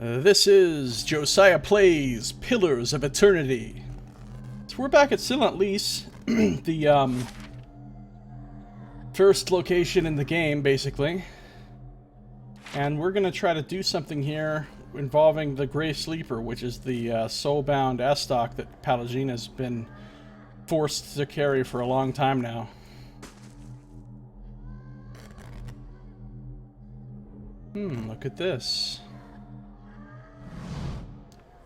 This is Josiah Plays Pillars of Eternity. So we're back at Silent Lease, the first location in the game, basically. And we're going to try to do something here involving the Grey Sleeper, which is the soulbound S-Stock that Pallegina's been forced to carry for a long time now. Look at this.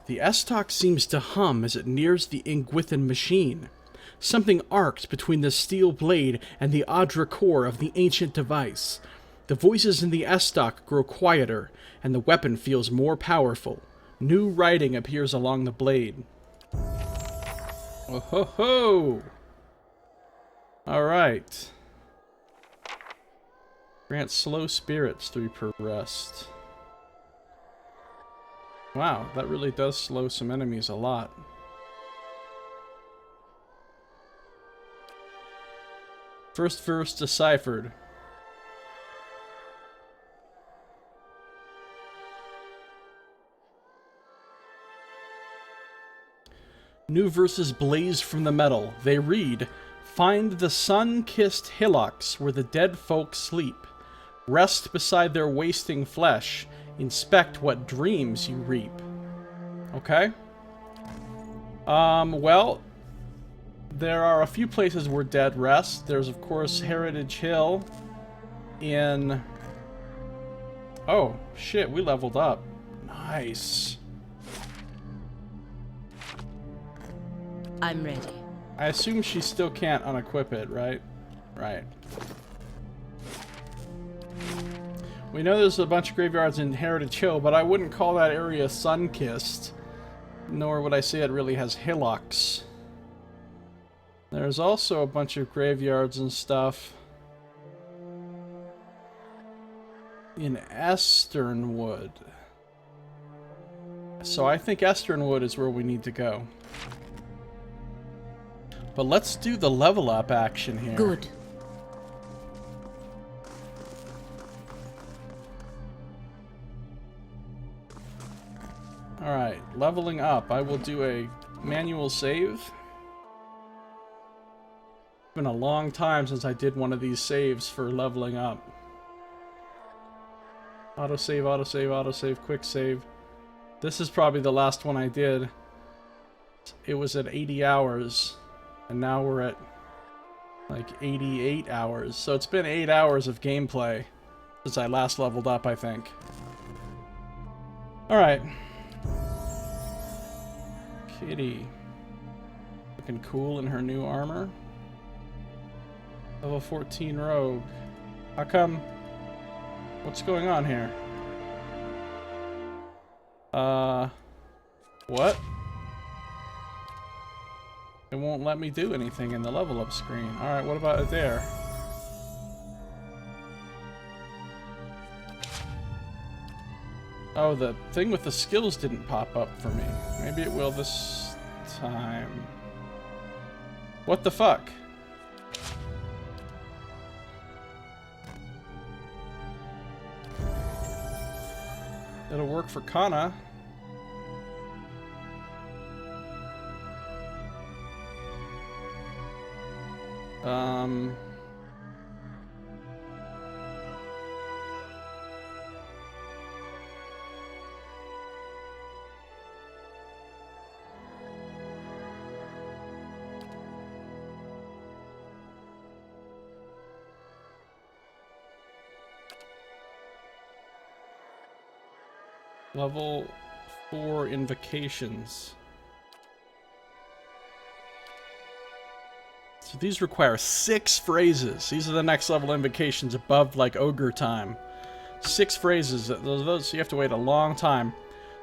The S-Stock seems to hum as it nears the Ingwithan machine. Something arcs between the steel blade and the Adra core of the ancient device. The voices in the S-Stock grow quieter, and the weapon feels more powerful. New writing appears along the blade. Oh ho ho! Alright. Grant slow spirits 3 per rest. Wow, that really does slow some enemies a lot. First verse deciphered. New verses blaze from the metal. They read, "Find the sun-kissed hillocks where the dead folk sleep. Rest beside their wasting flesh. Inspect what dreams you reap." Okay. Well, there are a few places where dead rest. There's, of course, Heritage Hill in... Oh, shit, we leveled up. Nice. I'm ready. I assume she still can't unequip it, right? Right. We know there's a bunch of graveyards in Heritage Hill, but I wouldn't call that area sun-kissed. Nor would I say it really has hillocks. There's also a bunch of graveyards and stuff in Esternwood. So I think Esternwood is where we need to go. But let's do the level up action here. Good. Alright, leveling up. I will do a manual save. It's been a long time since I did one of these saves for leveling up. Autosave, autosave, autosave, quick save. This is probably the last one I did. It was at 80 hours, and now we're at like 88 hours. So it's been 8 hours of gameplay since I last leveled up, I think. Alright. Kitty. Looking cool in her new armor. Level 14 rogue. How come? What's going on here? What? It won't let me do anything in the level up screen. Alright, what about Adair? Oh, the thing with the skills didn't pop up for me. Maybe it will this time. What the fuck? It'll work for Kana. Level 4 invocations. So these require 6 phrases. These are the next level invocations above like ogre time. 6 phrases. Those you have to wait a long time.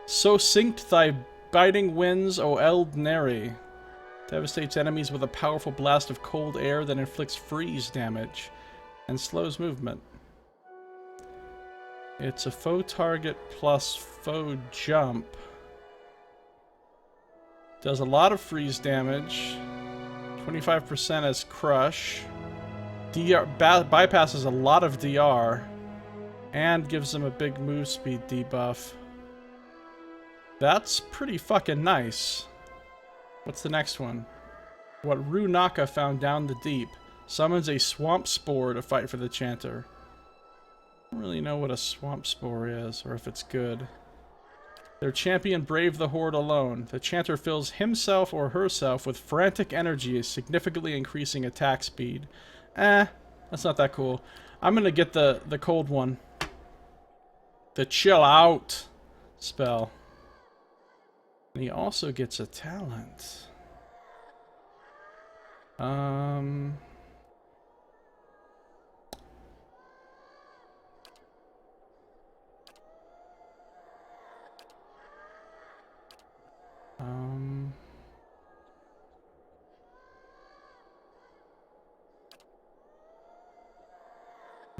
So synced thy biting winds, O Eld Neri. Devastates enemies with a powerful blast of cold air that inflicts freeze damage and slows movement. It's a faux target plus faux jump. Does a lot of freeze damage. 25% as crush. DR bypasses a lot of DR. And gives them a big move speed debuff. That's pretty fucking nice. What's the next one? What Runaka found down the deep. Summons a swamp spore to fight for the chanter. I don't really know what a swamp spore is, or if it's good. Their champion braved the horde alone. The chanter fills himself or herself with frantic energy, significantly increasing attack speed. That's not that cool. I'm gonna get the cold one. The chill out spell. And he also gets a talent. I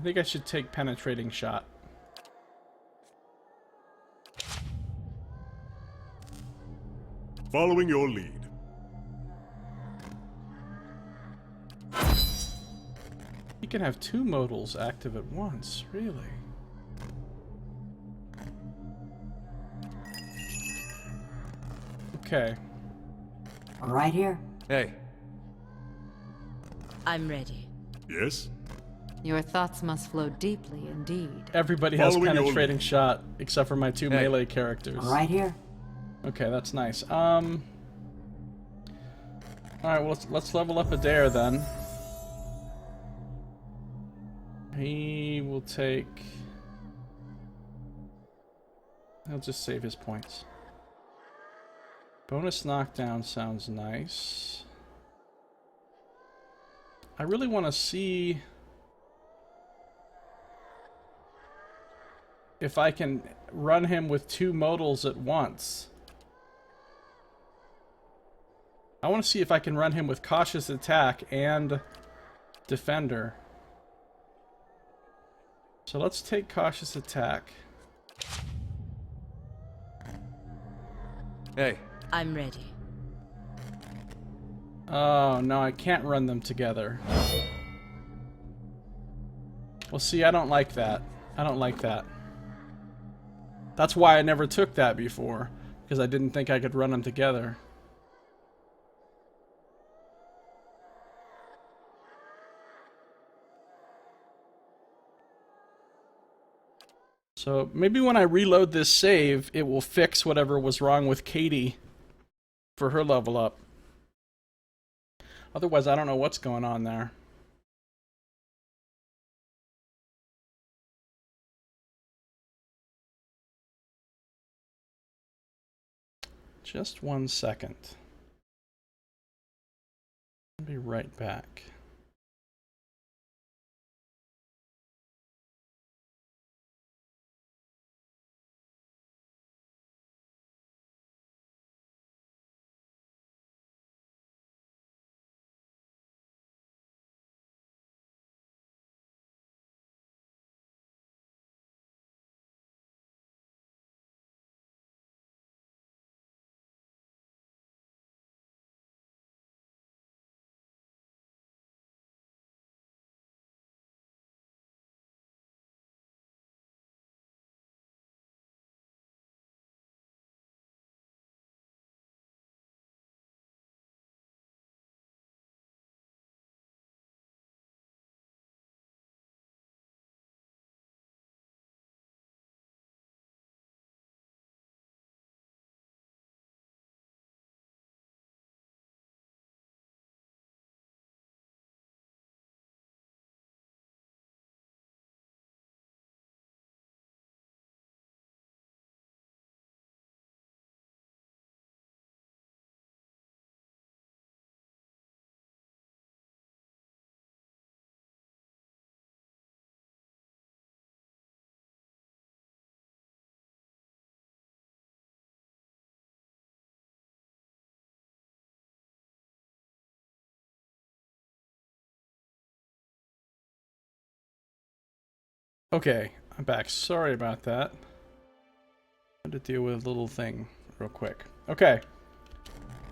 think I should take penetrating shot. Following your lead. You can have 2 modals active at once, really? Okay. Right here. Hey. I'm ready. Yes? Your thoughts must flow deeply indeed. Everybody has Following your penetrating shot, except for my 2 melee characters. Right here. Okay, that's nice. Alright, well, let's level up Adair then. He will take... He'll just save his points. Bonus knockdown sounds nice. I really want to see if I can run him with 2 modals at once. I want to see if I can run him with Cautious Attack and Defender. So let's take Cautious Attack. Hey. I'm ready. Oh, no, I can't run them together. Well, see, I don't like that. I don't like that. That's why I never took that before, because I didn't think I could run them together. So maybe when I reload this save, it will fix whatever was wrong with Katie for her level up. Otherwise, I don't know what's going on there. Just 1 second. I'll be right back. Okay, I'm back. Sorry about that. I had to deal with a little thing real quick. Okay.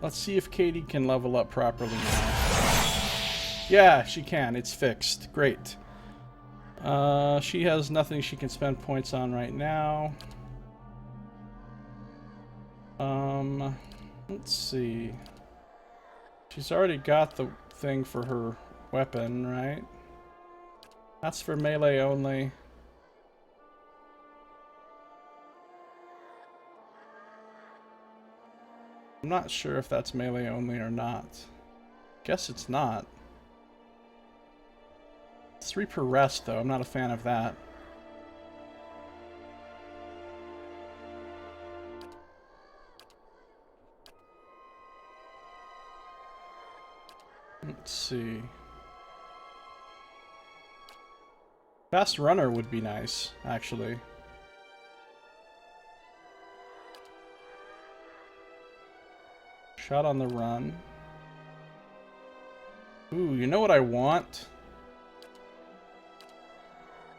Let's see if Katie can level up properly now. Yeah, she can. It's fixed. Great. She has nothing she can spend points on right now. Let's see. She's already got the thing for her weapon, right? That's for melee only. I'm not sure if that's melee only or not. Guess it's not. 3 per rest, though. I'm not a fan of that. Let's see. Fast runner would be nice, actually. Shot on the run. Ooh, you know what I want?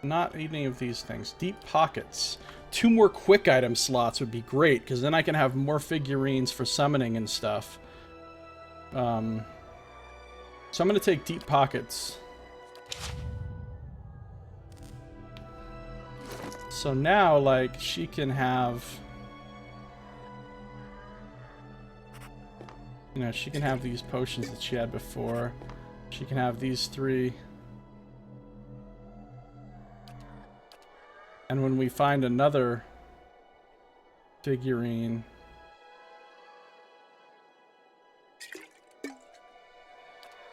Not any of these things. Deep pockets. 2 more quick item slots would be great, because then I can have more figurines for summoning and stuff. So I'm going to take deep pockets. So now, like, she can have... You know, she can have these potions that she had before. She can have these 3. And when we find another figurine,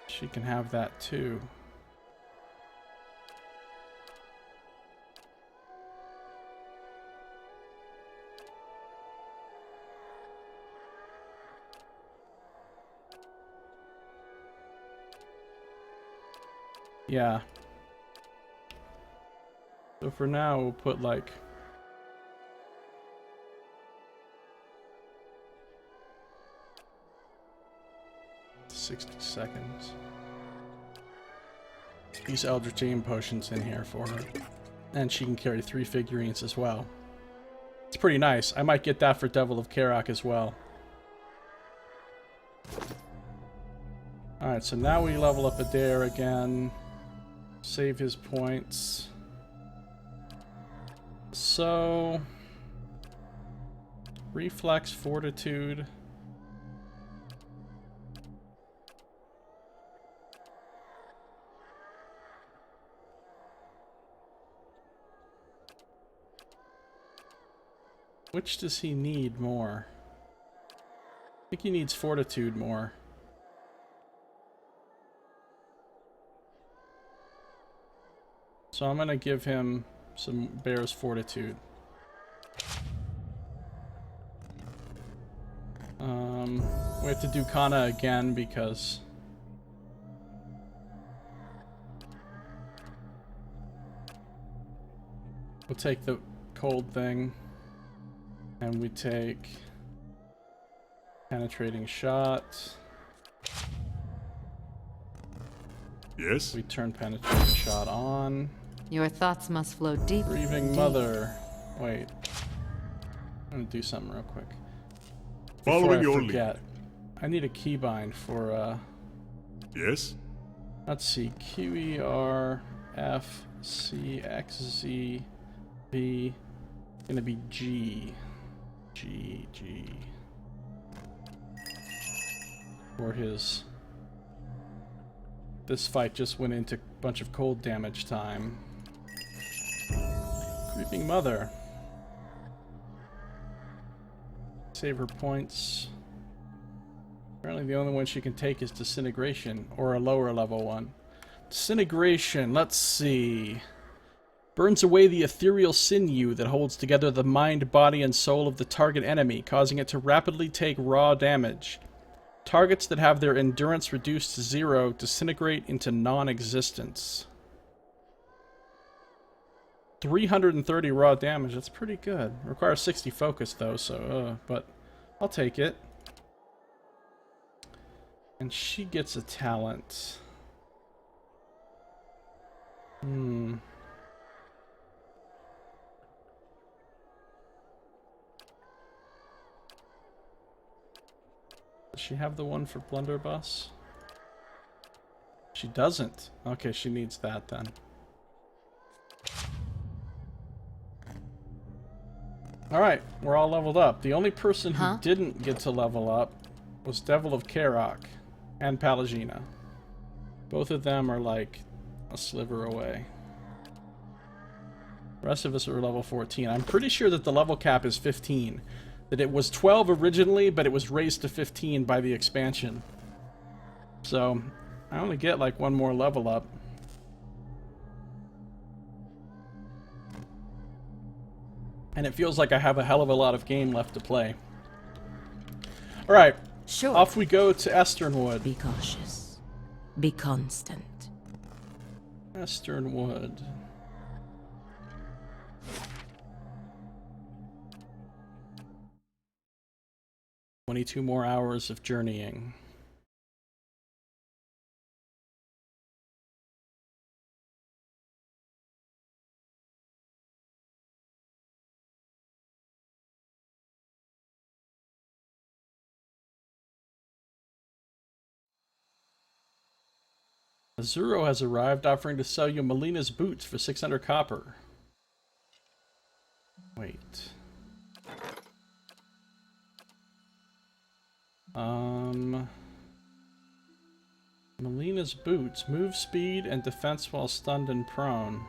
she can have that too. Yeah. So for now, we'll put like... $60 seconds. These Elder Team potions in here for her. And she can carry 3 figurines as well. It's pretty nice. I might get that for Devil of Karak as well. Alright, so now we level up Adair again. Save his points. So... Reflex, Fortitude... Which does he need more? I think he needs Fortitude more. So I'm gonna give him some Bear's Fortitude. We have to do Kana again because... We'll take the cold thing. And we take penetrating shot. Yes? We turn penetrating shot on. Your thoughts must flow deep. Grieving Mother. Wait. I'm gonna do something real quick. Before I forget. I need a keybind for Yes? let's see. QER F C X Z B. Gonna be G. G. For his... This fight just went into a bunch of cold damage time. Creeping Mother. Save her points. Apparently the only one she can take is Disintegration, or a lower level one. Disintegration, let's see. Burns away the ethereal sinew that holds together the mind, body, and soul of the target enemy, causing it to rapidly take raw damage. Targets that have their endurance reduced to 0 disintegrate into non-existence. 330 raw damage, that's pretty good. Requires 60 focus though, so, but I'll take it. And she gets a talent. Does she have the one for Blunderbuss? She doesn't. Okay, she needs that then. Alright, we're all leveled up. The only person who Huh? didn't get to level up was Devil of Karok and Pallegina. Both of them are like a sliver away. The rest of us are level 14. I'm pretty sure that the level cap is 15. That it was 12 originally, but it was raised to 15 by the expansion. So, I only get like one more level up. And it feels like I have a hell of a lot of game left to play. Alright, Sure. off we go to Esternwood. Be cautious. Be constant. Esternwood. "22 more hours of journeying." Azuro has arrived, offering to sell you Melina's boots for 600 copper. Wait. Melina's boots. Move speed and defense while stunned and prone.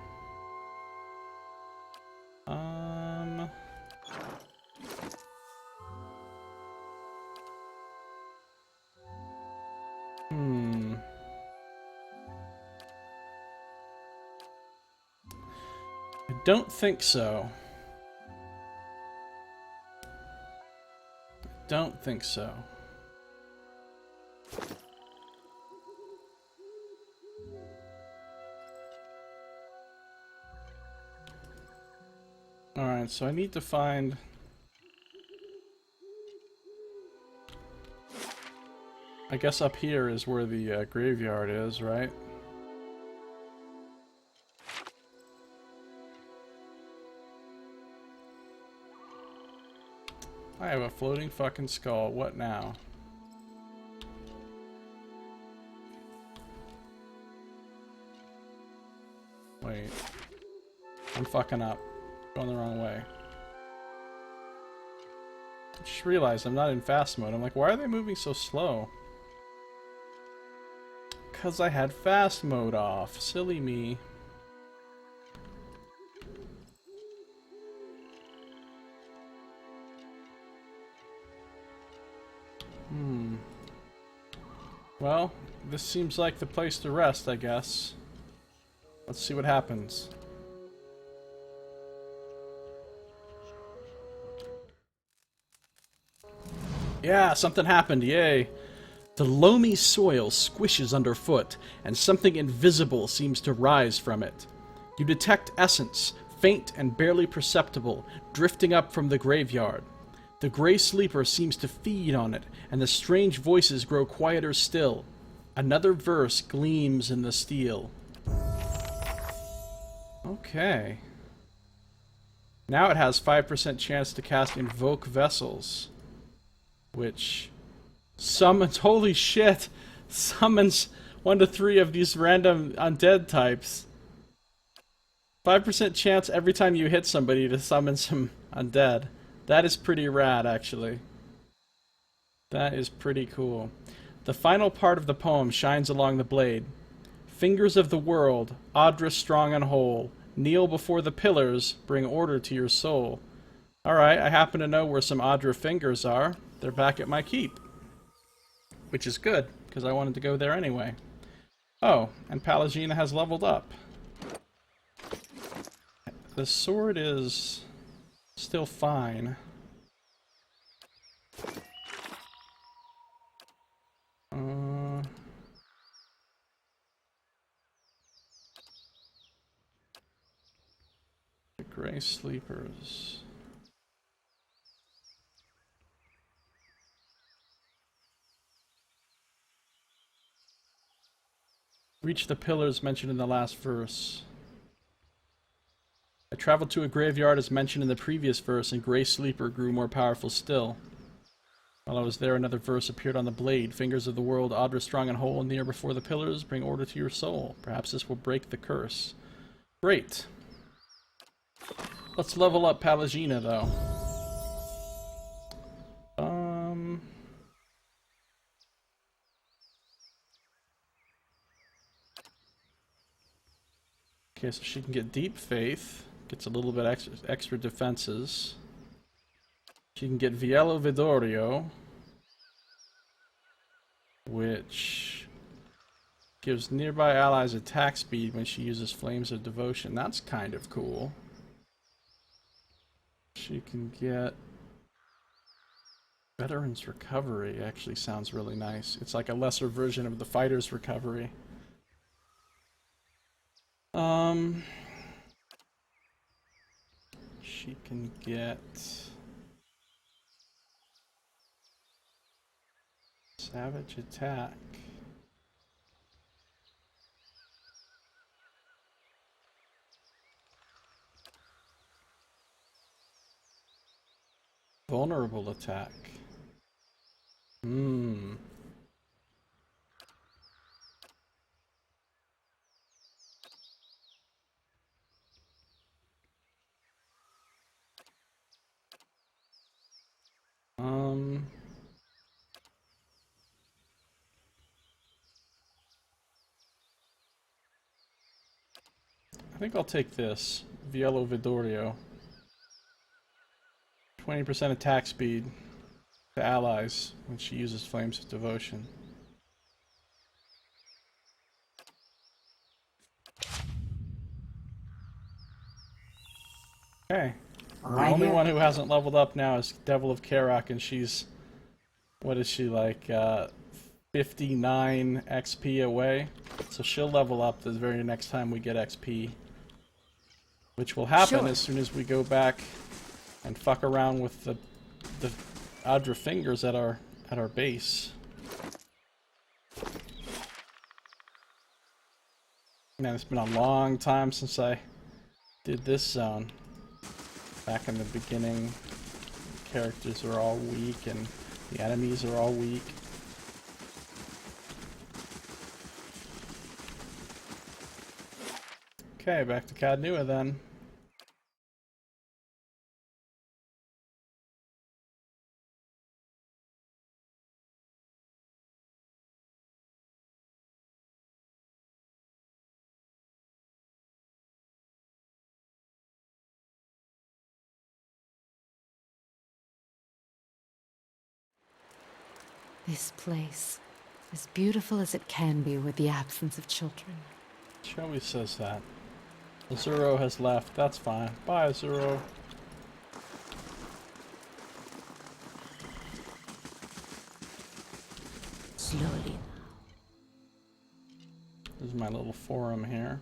I don't think so. Don't think so. Alright, so I need to find... I guess up here is where the graveyard is, right? I have a floating fucking skull. What now? Wait. I'm fucking up. Going the wrong way. I just realized I'm not in fast mode. I'm like, why are they moving so slow? Because I had fast mode off. Silly me. Well, this seems like the place to rest, I guess. Let's see what happens. Yeah, something happened, yay! The loamy soil squishes underfoot, and something invisible seems to rise from it. You detect essence, faint and barely perceptible, drifting up from the graveyard. The gray sleeper seems to feed on it, and the strange voices grow quieter still. Another verse gleams in the steel. Okay. Now it has 5% chance to cast Invoke Vessels. Which summons, holy shit, summons 1 to 3 of these random undead types. 5% chance every time you hit somebody to summon some undead. That is pretty rad, actually. That is pretty cool. The final part of the poem shines along the blade. Fingers of the world, Audra strong and whole, kneel before the pillars, bring order to your soul. Alright, I happen to know where some Audra fingers are. They're back at my keep. Which is good, because I wanted to go there anyway. Oh, and Pallegina has leveled up. The sword is still fine. The Gray Sleepers. Reach the pillars mentioned in the last verse. I traveled to a graveyard as mentioned in the previous verse, and Gray Sleeper grew more powerful still. While I was there, another verse appeared on the blade. Fingers of the world, Audra strong and whole, near before the pillars, bring order to your soul. Perhaps this will break the curse. Great. Let's level up Pallegina, though. Okay, so she can get Deep Faith. Gets a little bit extra defenses. She can get Viello Vidorio, which gives nearby allies attack speed when she uses Flames of Devotion. That's kind of cool. She can get Veterans Recovery. Actually sounds really nice. It's like a lesser version of the Fighter's Recovery. She can get Savage Attack. Vulnerable Attack. I think I'll take this. Viello Vidorio. 20% attack speed to allies when she uses Flames of Devotion. Okay. The only one who hasn't leveled up now is Devil of Karak, and she's... what is she, like, 59 XP away? So she'll level up the very next time we get XP. Which will happen as soon as we go back and fuck around with the Adra fingers at our base. Man, it's been a long time since I did this zone. Back in the beginning, the characters are all weak and the enemies are all weak. Okay, back to Cadnua then. This place, as beautiful as it can be with the absence of children. She always says that. Azuro has left. That's fine. Bye, Azuro. Slowly. This is my little forum here.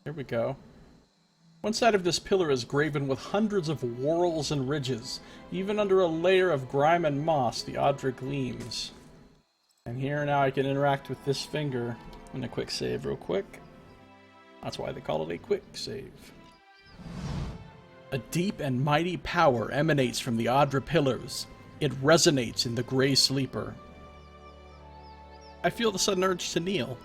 Here we go. One side of this pillar is graven with hundreds of whorls and ridges. Even under a layer of grime and moss, the Adra gleams. And here now I can interact with this finger in a quick save real quick. That's why they call it a quick save. A deep and mighty power emanates from the Adra pillars. It resonates in the Grey Sleeper. I feel the sudden urge to kneel.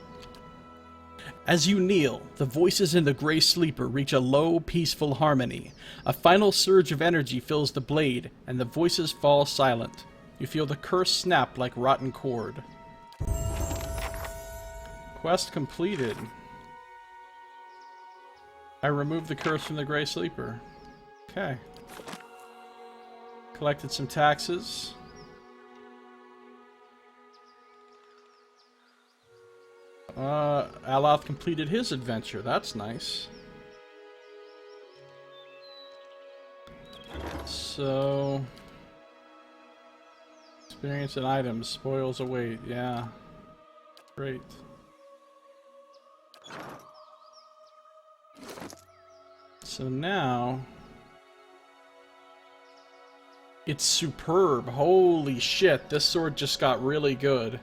As you kneel, the voices in the Grey Sleeper reach a low, peaceful harmony. A final surge of energy fills the blade, and the voices fall silent. You feel the curse snap like rotten cord. Quest completed. I removed the curse from the Grey Sleeper. Okay. Collected some taxes. Aloth completed his adventure. That's nice. So... experience and items. Spoils await. Yeah. Great. So now... it's superb. Holy shit. This sword just got really good.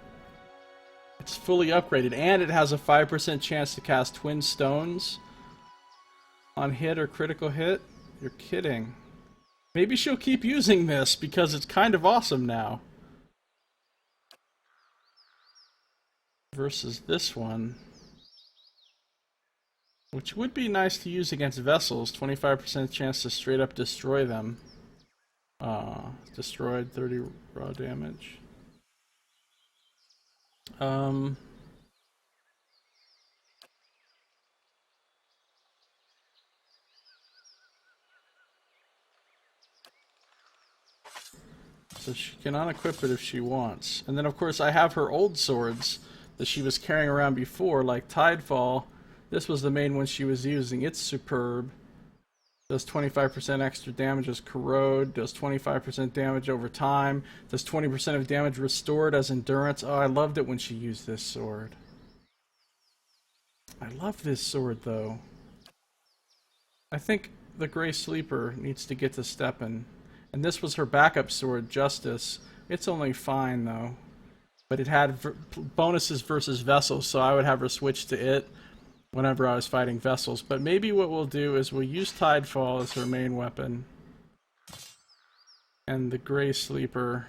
It's fully upgraded, and it has a 5% chance to cast Twin Stones on hit or critical hit. You're kidding. Maybe she'll keep using this because it's kind of awesome now. Versus this one, which would be nice to use against vessels. 25% chance to straight up destroy them. Destroyed, 30 raw damage. So she can unequip it if she wants. And then, of course, I have her old swords that she was carrying around before, like Tidefall. This was the main one she was using. It's superb. Does 25% extra damage as Corrode. Does 25% damage over time. Does 20% of damage restored as Endurance. Oh, I loved it when she used this sword. I love this sword, though. I think the Grey Sleeper needs to get to steppin'. And this was her backup sword, Justice. It's only fine, though. But it had bonuses versus vessels, so I would have her switch to it whenever I was fighting vessels. But maybe what we'll do is we'll use Tidefall as her main weapon. And the Grey Sleeper.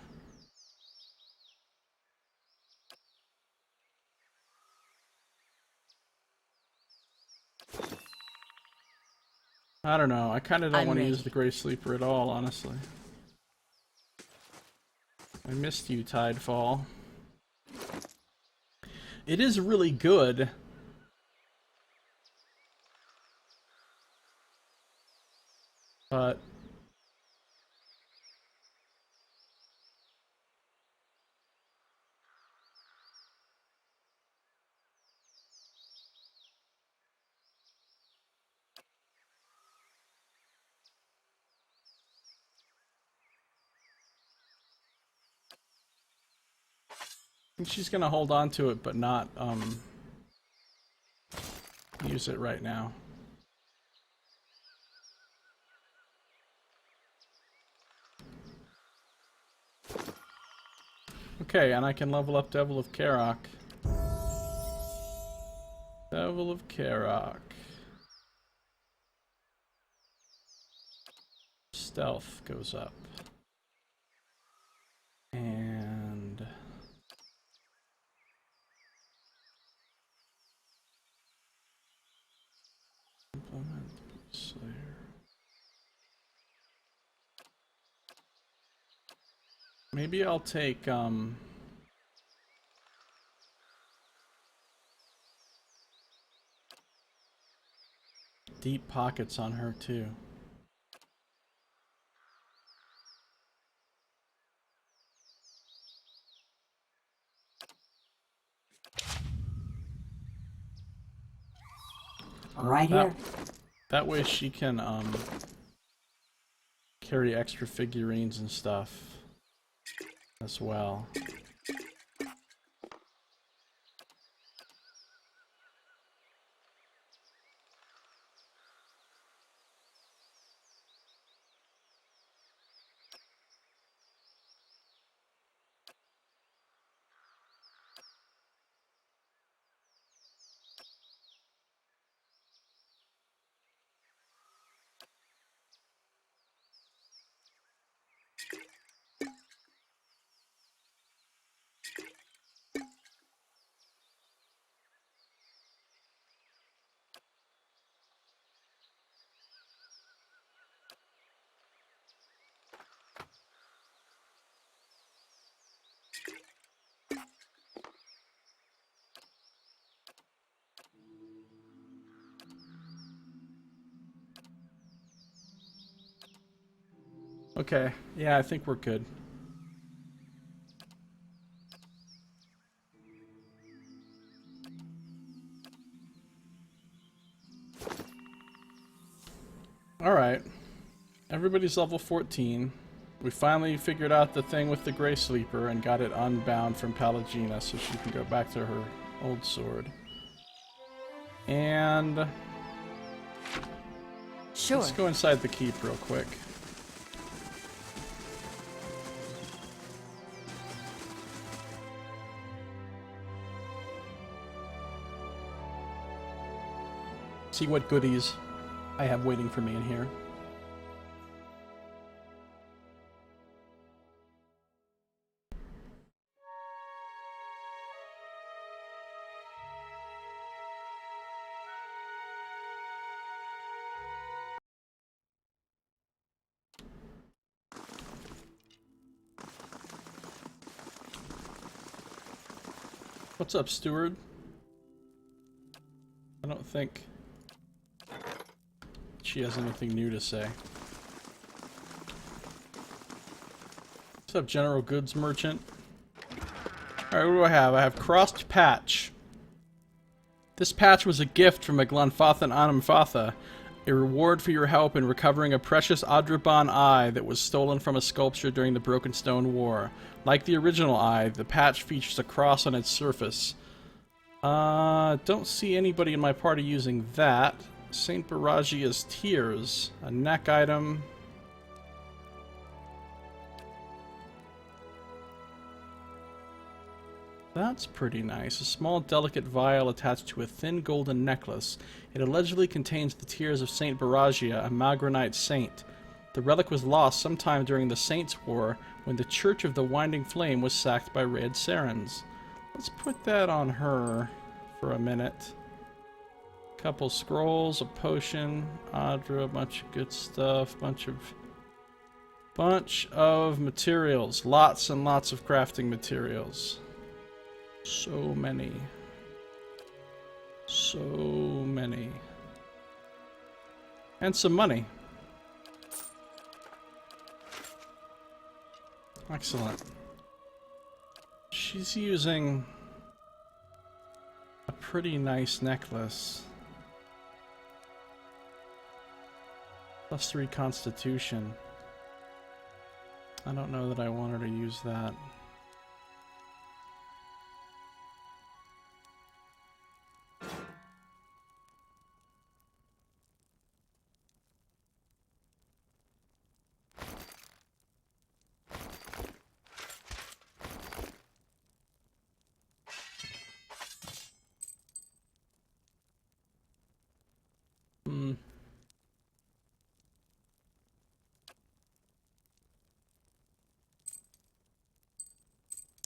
I don't know. I kind of don't want to use the Grey Sleeper at all, honestly. I missed you, Tidefall. It is really good. But I think she's gonna hold on to it, but not use it right now. Okay, and I can level up Devil of Karok. Devil of Karok. Stealth goes up. And implement Slayer. Maybe I'll take Deep Pockets on her too. Right here. That way she can carry extra figurines and stuff as well. Okay, yeah, I think we're good. Alright. Everybody's level 14. We finally figured out the thing with the Grey Sleeper and got it unbound from Pallegina so she can go back to her old sword. And Sure. let's go inside the keep real quick. See what goodies I have waiting for me in here. What's up, Steward? I don't think she has anything new to say. What's up, General Goods Merchant? Alright, what do I have? I have Crossed Patch. This patch was a gift from a Glanfathan Anamfatha, a reward for your help in recovering a precious Adraban eye that was stolen from a sculpture during the Broken Stone War. Like the original eye, the patch features a cross on its surface. Don't see anybody in my party using that. St. Baragia's Tears, a neck item. That's pretty nice. A small, delicate vial attached to a thin golden necklace. It allegedly contains the tears of Saint Baragia, a Magranite saint. The relic was lost sometime during the Saints' War, when the Church of the Winding Flame was sacked by Red Sarens. Let's put that on her for a minute. Couple scrolls, a potion, Adra, a bunch of good stuff, bunch of materials. Lots and lots of crafting materials. So many. So many. And some money. Excellent. She's using a pretty nice necklace. +3 Constitution. I don't know that I want her to use that.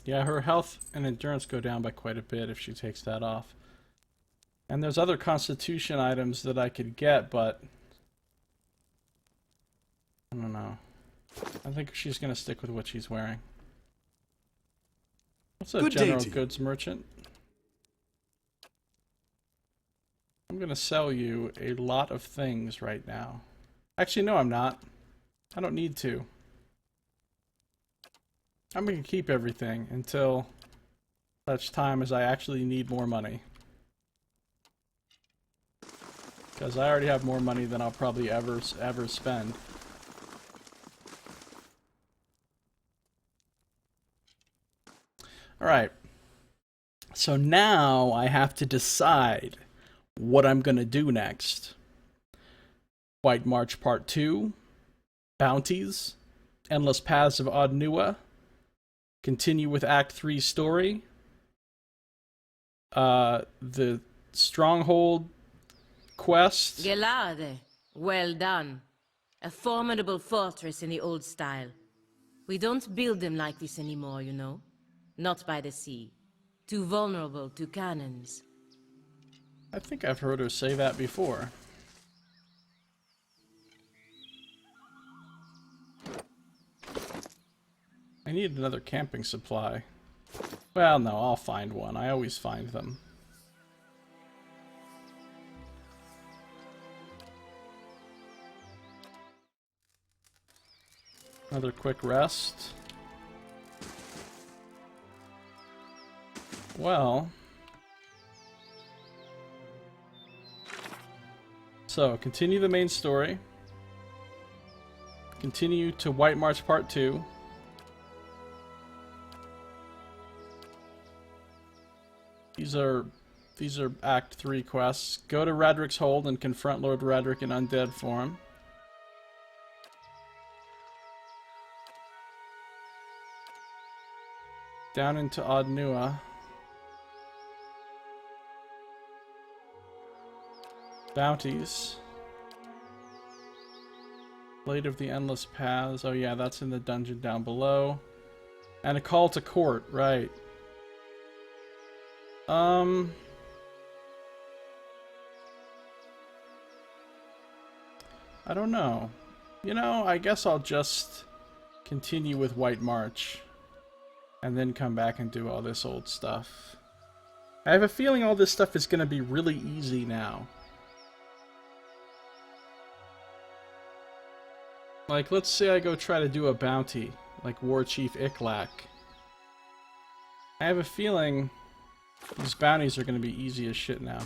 Yeah, her health and endurance go down by quite a bit if she takes that off. And there's other constitution items that I could get, but I don't know. I think she's going to stick with what she's wearing. What's up, General Goods Merchant? I'm going to sell you a lot of things right now. Actually, no, I'm not. I don't need to. I'm going to keep everything until such time as I actually need more money. Because I already have more money than I'll probably ever spend. Alright. So now I have to decide what I'm going to do next. White March Part 2. Bounties. Endless Paths of Odnua. Continue with Act 3 story. The Stronghold quest. Gelade, well done. A formidable fortress in the old style. We don't build them like this anymore, you know. Not by the sea. Too vulnerable to cannons. I think I've heard her say that before. I need another camping supply. Well, no, I'll find one. I always find them. Another quick rest. Well. So, continue the main story. Continue to White March Part 2. These are Act 3 quests. Go to Radric's Hold and confront Lord Radric in undead form. Down into Odnua. Bounties. Blade of the Endless Paths. Oh yeah, that's in the dungeon down below. And a call to court, right. I don't know. You know, I guess I'll just continue with White March. And then come back and do all this old stuff. I have a feeling all this stuff is going to be really easy now. Like, let's say I go try to do a bounty. like War Chief Iklak. I have a feeling these bounties are going to be easy as shit now.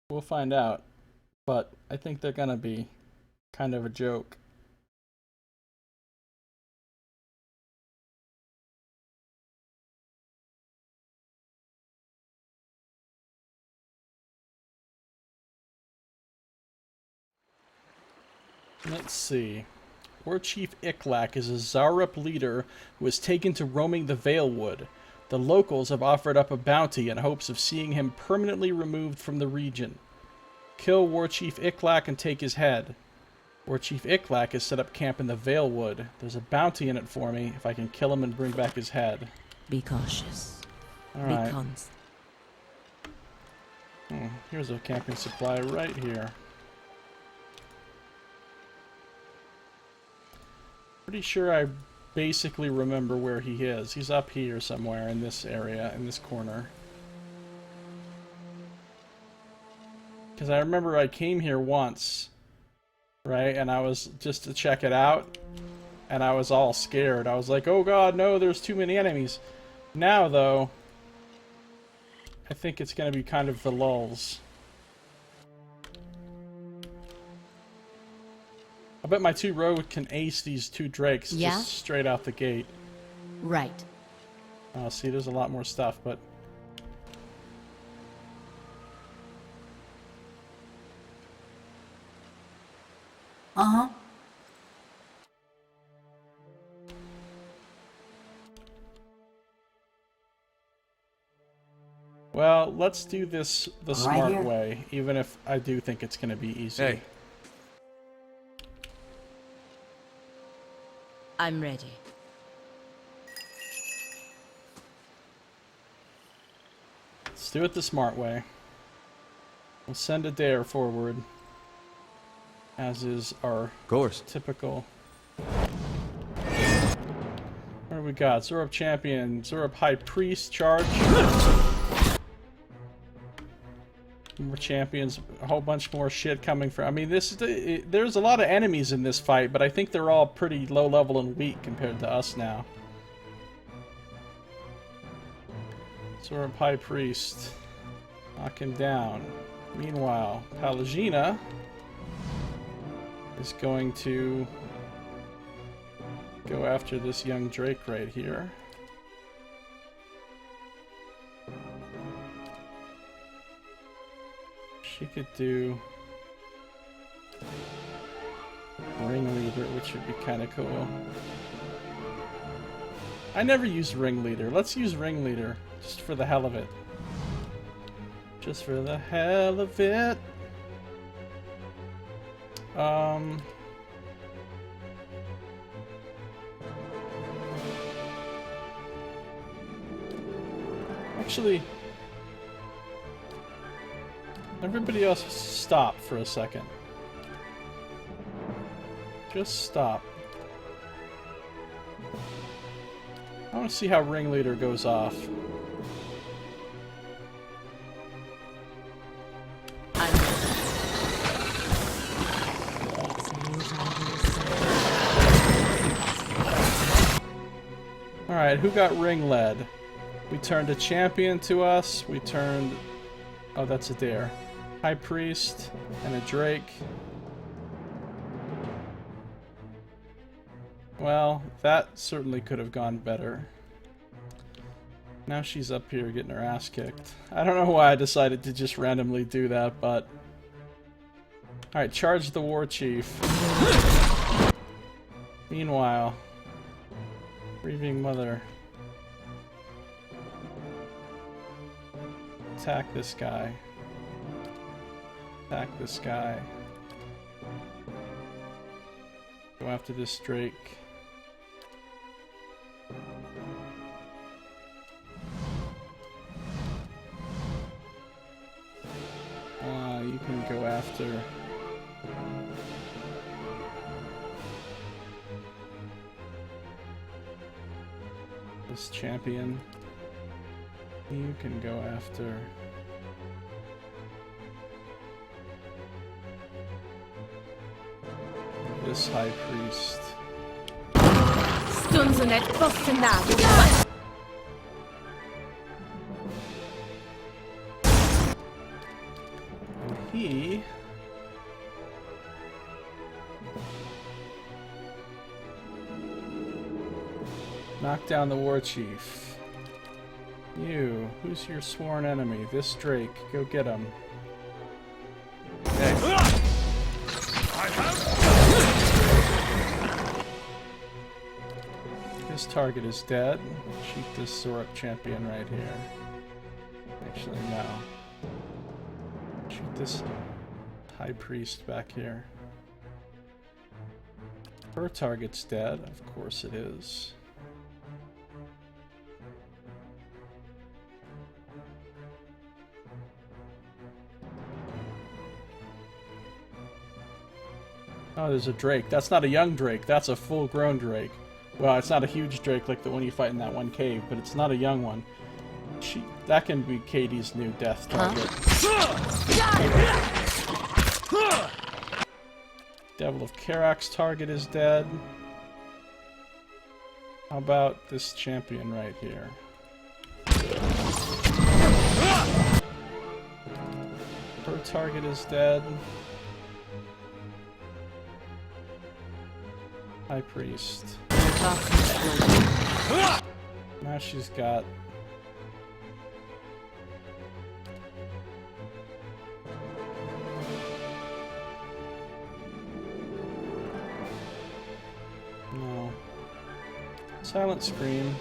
We'll find out, but I think they're gonna be kind of a joke. Let's see. War Chief Iklak is a Zarup leader who was taken to roaming the Valewood. The locals have offered up a bounty in hopes of seeing him permanently removed from the region. Kill War Chief Iklak and take his head. War Chief Iklak has set up camp in the Valewood. There's a bounty in it for me if I can kill him and bring back his head. Be cautious. Alright. Be constant. Here's a camping supply right here. Pretty sure I basically remember where he is. He's up here somewhere in this area, in this corner. Because I remember I came here once, right? And I was just to check it out, and I was all scared. I was like, oh god, no, there's too many enemies. Now, though, I think it's going to be kind of the lulls. I bet my 2 rogues can ace these 2 drakes just straight out the gate. Right. See, there's a lot more stuff, but... Uh-huh. Well, let's do this the smart here. way, even if I do think it's going to be easy. Hey. I'm ready. Let's do it the smart way. We'll send a dare forward, as is our Course. typical. What do we got? Zorup Champion, Zorup High Priest, charge. More champions, a whole bunch more shit coming from. I mean, there's a lot of enemies in this fight, but I think they're all pretty low level and weak compared to us now. Zorup High Priest, knock him down. Meanwhile, Palagina is going to go after this young Drake right here. She could do Ringleader, which would be kind of cool. I never used Ringleader. Let's use Ringleader, just for the hell of it. Just for the hell of it. Actually, everybody else stop for a second. Just stop. I want to see how Ringleader goes off. Alright, who got ring led? We turned a champion to us. We turned... Oh, that's a dare. High Priest and a Drake. Well, that certainly could have gone better. Now she's up here getting her ass kicked. I don't know why I decided to just randomly do that, but... Alright, charge the War Chief. Meanwhile... Grieving Mother. Attack this guy. Attack this guy. Go after this Drake. go after this champion. You can go after this high priest. Stuns och net bossen där. And he knocked down the war chief. You, who's your sworn enemy? This Drake. Go get him. Okay. His target is dead. Shoot this Zorup champion right here. Actually, no. Shoot this high priest back here. Her target's dead. Of course it is. Oh, there's a drake. That's not a young drake. That's a full-grown drake. Well, it's not a huge drake like the one you fight in that one cave, but it's not a young one. That can be Katie's new death target. Devil of Karak's target is dead. How about this champion right here? Her target is dead. High priest. Now she's got no. Silent Scream.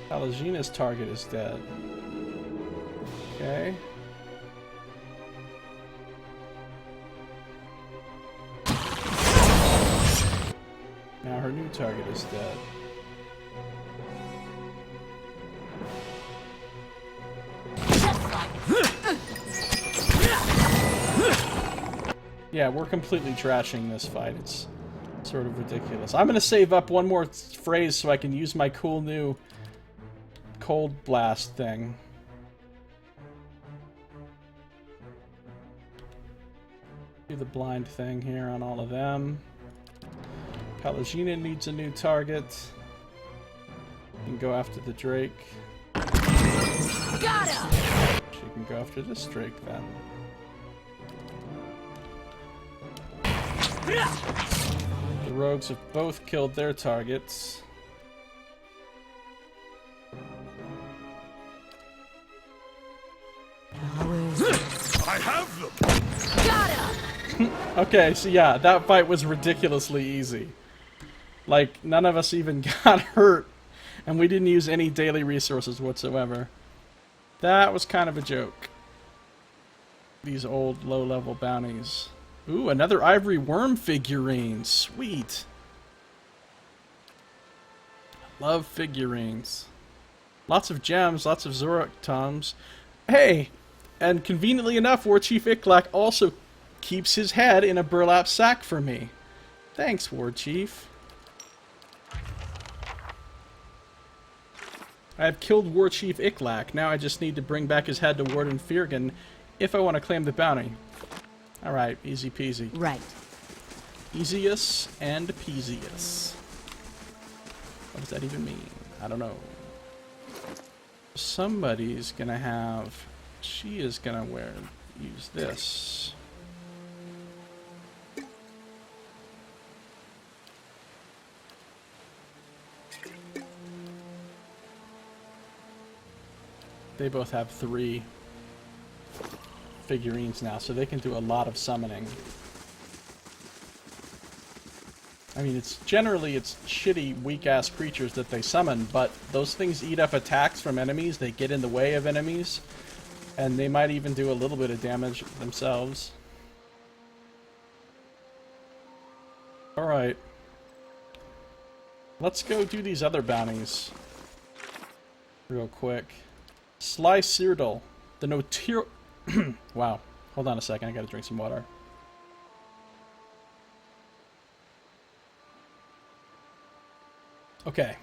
Palagina's target is dead. Okay. Now her new target is dead. Yeah, we're completely trashing this fight. It's sort of ridiculous. I'm gonna save up one more phrase so I can use my cool new cold blast thing. Do the blind thing here on all of them. Palagina needs a new target. You can go after the Drake. Got him! She can go after this Drake then. The rogues have both killed their targets. I have them! Got him! Okay, so yeah, that fight was ridiculously easy. Like, none of us even got hurt, and we didn't use any daily resources whatsoever. That was kind of a joke. These old, low-level bounties. Ooh, another ivory worm figurine. Sweet. Love figurines. Lots of gems, lots of Zorup tomes. Hey! And conveniently enough, War Chief Iklak also keeps his head in a burlap sack for me. Thanks, War Chief. I have killed War Chief Iklak. Now I just need to bring back his head to Warden Firgen if I want to claim the bounty. Alright, easy peasy. Right. Easiest and peasiest. What does that even mean? I don't know. Somebody's gonna have... She is gonna use this. They both have 3 figurines now, so they can do a lot of summoning. I mean, it's shitty, weak-ass creatures that they summon, but those things eat up attacks from enemies, they get in the way of enemies, and they might even do a little bit of damage themselves. Alright. Let's go do these other bounties. real quick. Sly Cyrodiil, the notorious... Wow. Hold on a second, I gotta drink some water. Okay.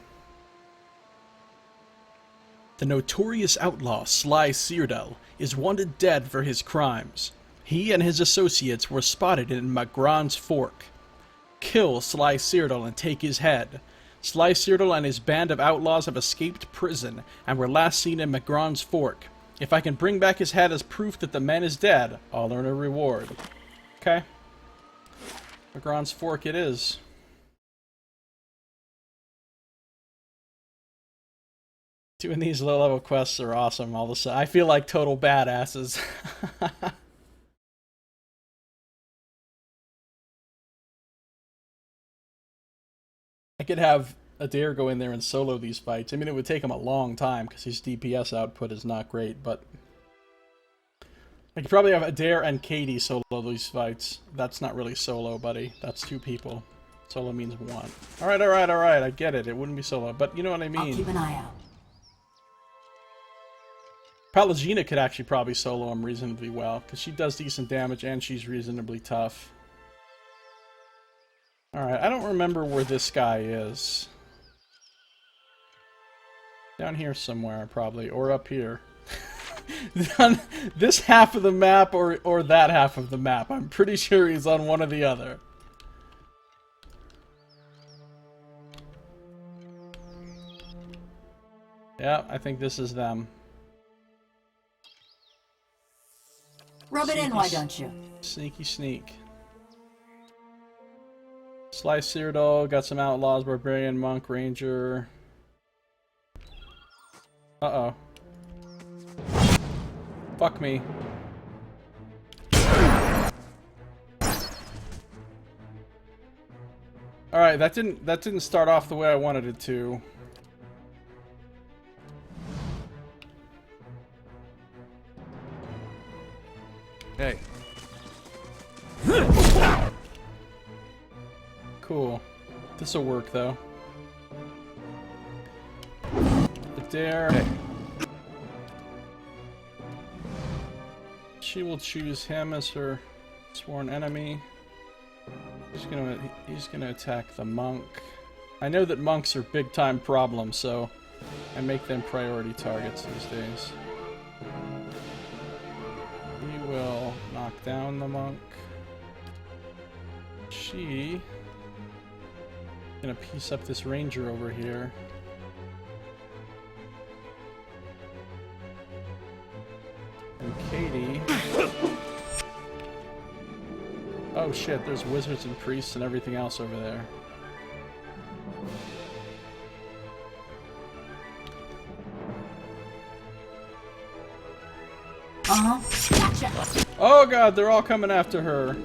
The notorious outlaw Sly Cyrodiil is wanted dead for his crimes. He and his associates were spotted in Magran's Fork. Kill Sly Cyrodiil and take his head. Sly Cyrodiil and his band of outlaws have escaped prison and were last seen in Magran's Fork. If I can bring back his head as proof that the man is dead, I'll earn a reward. Okay. Magran's Fork it is. Doing these low-level quests are awesome all of a sudden. I feel like total badasses. I could have Adair go in there and solo these fights. I mean, it would take him a long time because his DPS output is not great, but... I could probably have Adair and Katie solo these fights. That's not really solo, buddy. That's 2 people. Solo means 1. Alright, alright, alright. I get it. It wouldn't be solo, but you know what I mean. I'll keep an eye out. Pallegina could actually probably solo him reasonably well, because she does decent damage and she's reasonably tough. Alright, I don't remember where this guy is. Down here somewhere, probably, or up here. On this half of the map or that half of the map. I'm pretty sure he's on one or the other. Yeah, I think this is them. Rub it in, why don't you? Sneaky sneak. Sly Cyrodiil, got some outlaws, barbarian, monk, ranger. Uh-oh. Fuck me. Alright, that didn't start off the way I wanted it to. Hey. Cool. This'll work though. Adair. Hey. She will choose him as her sworn enemy. He's gonna attack the monk. I know that monks are big time problems, so I make them priority targets these days. He will knock down the monk. She gonna piece up this ranger over here. And Katie. Oh shit, there's wizards and priests and everything else over there. Gotcha. Oh god, they're all coming after her.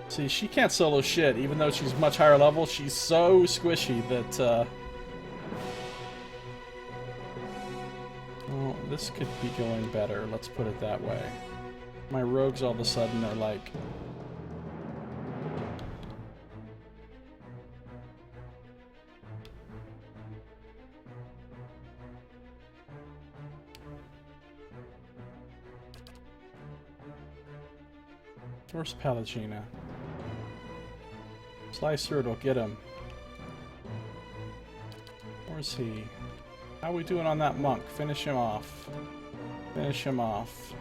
See, she can't solo shit, even though she's much higher level. She's so squishy that, well, this could be going better, let's put it that way. My rogues all of a sudden are like... Where's Pallegina? Sly Cyrodiil, get him. Where's he? How are we doing on that monk? Finish him off. Finish him off.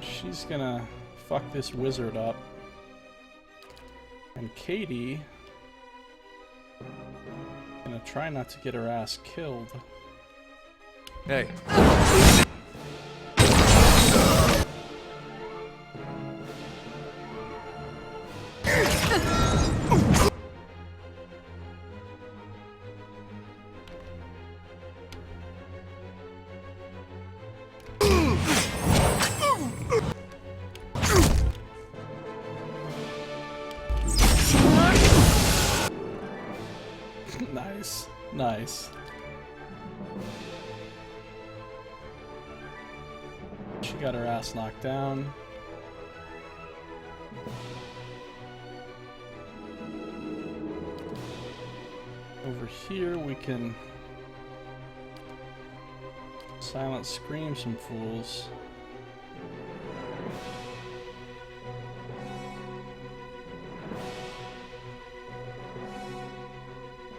She's gonna fuck this wizard up. And Katie... gonna try not to get her ass killed. Hey. Nice. Nice. She got her ass knocked down. Over here we can silent scream some fools.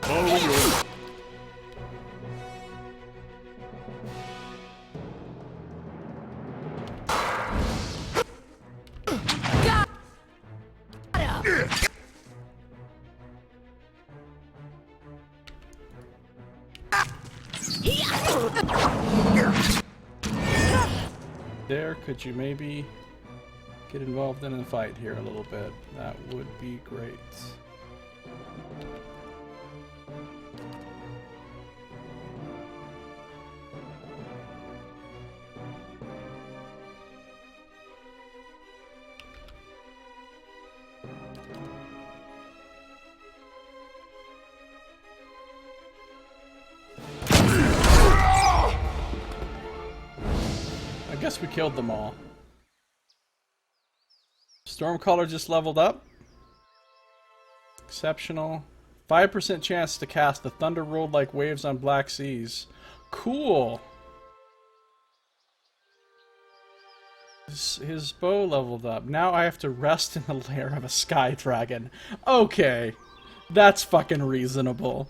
Oh, yeah. There, could you maybe get involved in the fight here a little bit? That would be great. I guess we killed them all. Stormcaller just leveled up. Exceptional. 5% chance to cast the thunder rolled like waves on black seas. Cool. His bow leveled up. Now I have to rest in the lair of a sky dragon. Okay. That's fucking reasonable.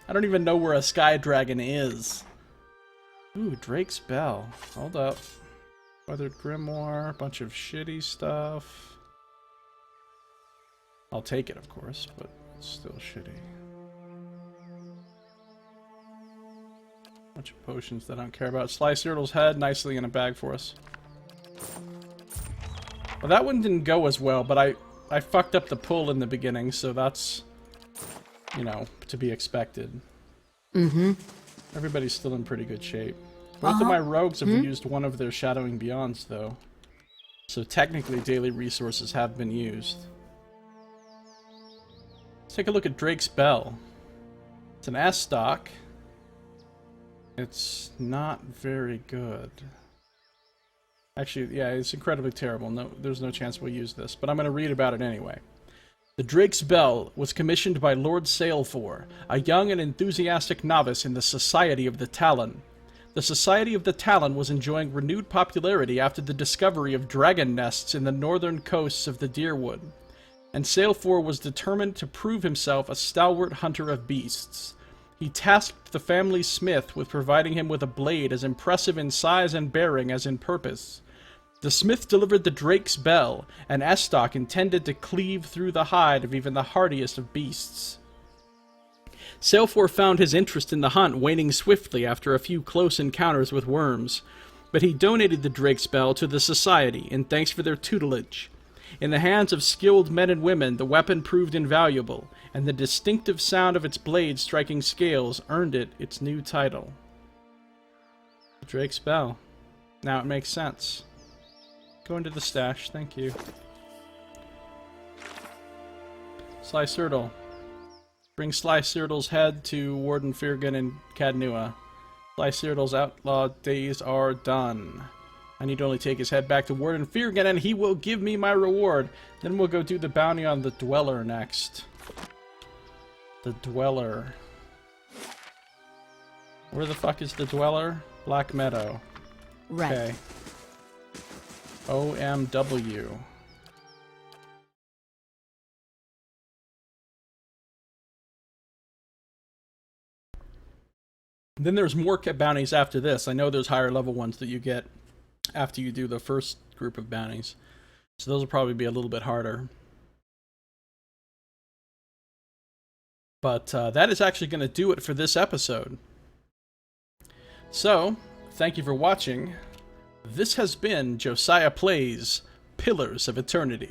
I don't even know where a sky dragon is. Ooh, Drake's Bell. Hold up. Weathered Grimoire, bunch of shitty stuff. I'll take it, of course, but it's still shitty. Bunch of potions that I don't care about. Slice Yurtle's head, nicely in a bag for us. Well, that one didn't go as well, but I fucked up the pull in the beginning, so that's, you know, to be expected. Mm-hmm. Everybody's still in pretty good shape. Both of my rogues have used one of their Shadowing Beyonds, though. So technically, daily resources have been used. Let's take a look at Drake's Bell. It's an S-stock. It's not very good. Actually, yeah, it's incredibly terrible. No, there's no chance we'll use this, but I'm going to read about it anyway. The Drake's Bell was commissioned by Lord Sailfor, a young and enthusiastic novice in the Society of the Talon. The Society of the Talon was enjoying renewed popularity after the discovery of dragon nests in the northern coasts of the Deerwood, and Sailfor was determined to prove himself a stalwart hunter of beasts. He tasked the family smith with providing him with a blade as impressive in size and bearing as in purpose. The smith delivered the Drake's Bell, an S-stock intended to cleave through the hide of even the hardiest of beasts. Sailfor found his interest in the hunt waning swiftly after a few close encounters with worms, but he donated the Drake's Bell to the Society in thanks for their tutelage. In the hands of skilled men and women, the weapon proved invaluable, and the distinctive sound of its blade striking scales earned it its new title. The Drake's Bell. Now it makes sense. Go into the stash, thank you. Sly Sirtle. Bring Sly Sirtle's head to Warden Firgan and Cadnua. Sly Sirtle's outlaw days are done. I need to only take his head back to Warden Firgan and he will give me my reward. Then we'll go do the bounty on the Dweller next. The Dweller. Where the fuck is the Dweller? Black Meadow. Right. Okay. OMW. Then there's more bounties after this. I know there's higher level ones that you get after you do the first group of bounties. So those will probably be a little bit harder. But that is actually going to do it for this episode. So, thank you for watching. This has been Josiah Plays Pillars of Eternity.